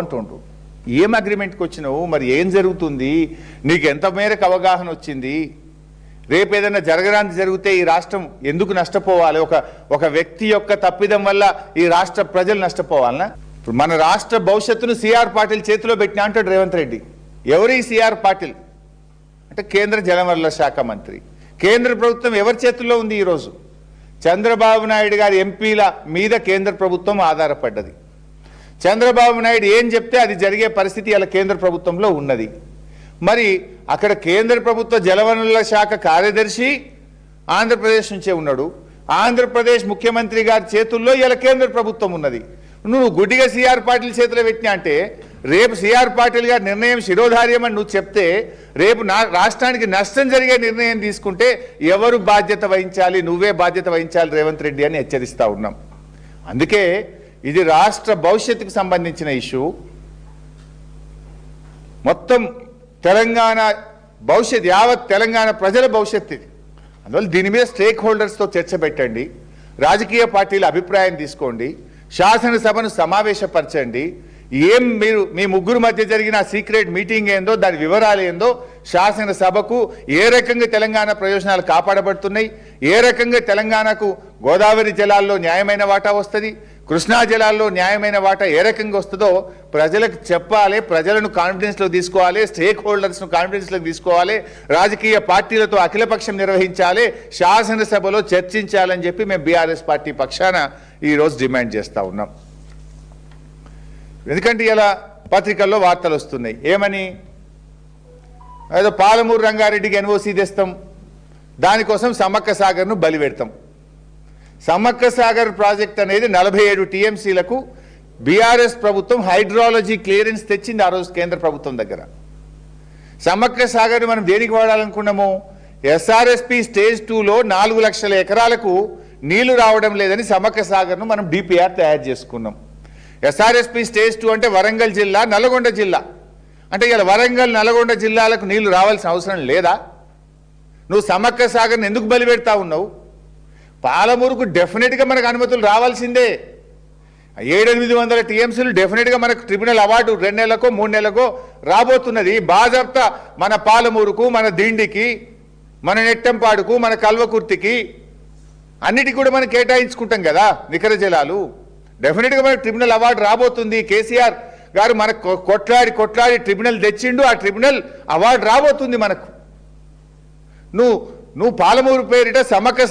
అంటుండ్రు ఏం అగ్రిమెంట్కి వచ్చినావు, మరి ఏం జరుగుతుంది, నీకు ఎంత మేరకు అవగాహన వచ్చింది, రేపు ఏదైనా జరగడానికి జరిగితే ఈ రాష్ట్రం ఎందుకు నష్టపోవాలి, ఒక వ్యక్తి యొక్క తప్పిదం వల్ల ఈ రాష్ట్ర ప్రజలు నష్టపోవాలనా? మన రాష్ట్ర భవిష్యత్తును సిఆర్ పాటిల్ చేతిలో పెట్టినా అంటాడు రేవంత్ రెడ్డి. ఎవరి సిఆర్ పాటిల్ అంటే కేంద్ర జలవనరుల శాఖ మంత్రి. కేంద్ర ప్రభుత్వం ఎవరి చేతుల్లో ఉంది ఈరోజు? చంద్రబాబు నాయుడు గారి ఎంపీల మీద కేంద్ర ప్రభుత్వం ఆధారపడ్డది. చంద్రబాబు నాయుడు ఏం చెప్తే అది జరిగే పరిస్థితి ఇలా కేంద్ర ప్రభుత్వంలో ఉన్నది. మరి అక్కడ కేంద్ర ప్రభుత్వ జలవనరుల శాఖ కార్యదర్శి ఆంధ్రప్రదేశ్ నుంచే ఉన్నాడు. ఆంధ్రప్రదేశ్ ముఖ్యమంత్రి గారి చేతుల్లో ఇలా కేంద్ర ప్రభుత్వం ఉన్నది. నువ్వు గుడ్డిగా సిఆర్ పాటిల్ చేతిలో పెట్టినా అంటే రేపు సిఆర్ పాటిల్ గారి నిర్ణయం శిరోధార్యమని నువ్వు చెప్తే రేపు రాష్ట్రానికి నష్టం జరిగే నిర్ణయం తీసుకుంటే ఎవరు బాధ్యత వహించాలి? నువ్వే బాధ్యత వహించాలి రేవంత్ రెడ్డి అని హెచ్చరిస్తూ ఉన్నాం. అందుకే ఇది రాష్ట్ర భవిష్యత్తుకు సంబంధించిన ఇష్యూ. మొత్తం తెలంగాణ భవిష్యత్, యావత్ తెలంగాణ ప్రజల భవిష్యత్తు ఇది. అందువల్ల దీని మీద స్టేక్ హోల్డర్స్తో చర్చ పెట్టండి, రాజకీయ పార్టీల అభిప్రాయం తీసుకోండి, శాసనసభను సమావేశపరచండి. ఏం మీరు మీ ముగ్గురు మధ్య జరిగిన సీక్రెట్ మీటింగ్ ఏందో, దాని వివరాలు ఏందో, శాసనసభకు ఏ రకంగా తెలంగాణ ప్రయోజనాలు కాపాడబడుతున్నాయి, ఏ రకంగా తెలంగాణకు గోదావరి జలాల్లో న్యాయమైన వాటా వస్తుంది, కృష్ణా జలాల్లో న్యాయమైన వాటా ఏ రకంగా వస్తుందో ప్రజలకు చెప్పాలి, ప్రజలను కాన్ఫిడెన్స్లో తీసుకోవాలి, స్టేక్ హోల్డర్స్ను కాన్ఫిడెన్స్లోకి తీసుకోవాలి, రాజకీయ పార్టీలతో అఖిలపక్షం నిర్వహించాలి, శాసనసభలో చర్చించాలని చెప్పి మేము బీఆర్ఎస్ పార్టీ పక్షాన ఈరోజు డిమాండ్ చేస్తూ ఉన్నాం. ఎందుకంటే ఇలా పత్రికల్లో వార్తలు వస్తున్నాయి ఏమని, ఏదో పాలమూరు రంగారెడ్డికి ఎన్ఓసీ తెస్తాం, దానికోసం సమ్మక్క సాగర్ను బలి పెడతాం. సమ్మక్క సాగర్ ప్రాజెక్ట్ అనేది 47 టీఎంసీలకు బీఆర్ఎస్ ప్రభుత్వం హైడ్రాలజీ క్లియరెన్స్ తెచ్చింది ఆ రోజు కేంద్ర ప్రభుత్వం దగ్గర. సమ్మక్క సాగర్ మనం దేనికి వాడాలనుకున్నాము? ఎస్ఆర్ఎస్పి స్టేజ్ 2లో 4 లక్షల ఎకరాలకు నీళ్లు రావడం లేదని సమ్మక్క సాగర్ను మనం డిపిఆర్ తయారు చేసుకున్నాం. ఎస్ఆర్ఎస్పి స్టేజ్ 2 అంటే వరంగల్ జిల్లా, నల్గొండ జిల్లా. అంటే ఇలా వరంగల్, నల్గొండ జిల్లాలకు నీళ్లు రావాల్సిన అవసరం లేదా? నువ్వు సమ్మక్క సాగర్ని ఎందుకు బలి పెడతా ఉన్నావు? పాలమూరుకు డెఫినెట్గా మనకు అనుమతులు రావాల్సిందే. 700-800 టీఎంసీలు డెఫినెట్గా మనకు ట్రిబ్యునల్ అవార్డు 2 నెలలకో 3 నెలలకో రాబోతున్నది. బాజాప్తా మన పాలమూరుకు, మన దిండికి, మన నెట్టంపాడుకు, మన కల్వకుర్తికి అన్నిటికీ కూడా మనం కేటాయించుకుంటాం కదా నికర జలాలు. డెఫినెట్గా మనకు ట్రిబ్యునల్ అవార్డు రాబోతుంది. కేసీఆర్ గారు మనకు కొట్లాడి ట్రిబ్యునల్ తెచ్చిండు, ఆ ట్రిబ్యునల్ అవార్డు రాబోతుంది మనకు. నువ్వు పాలమూరు పేరిట సమ్మక్క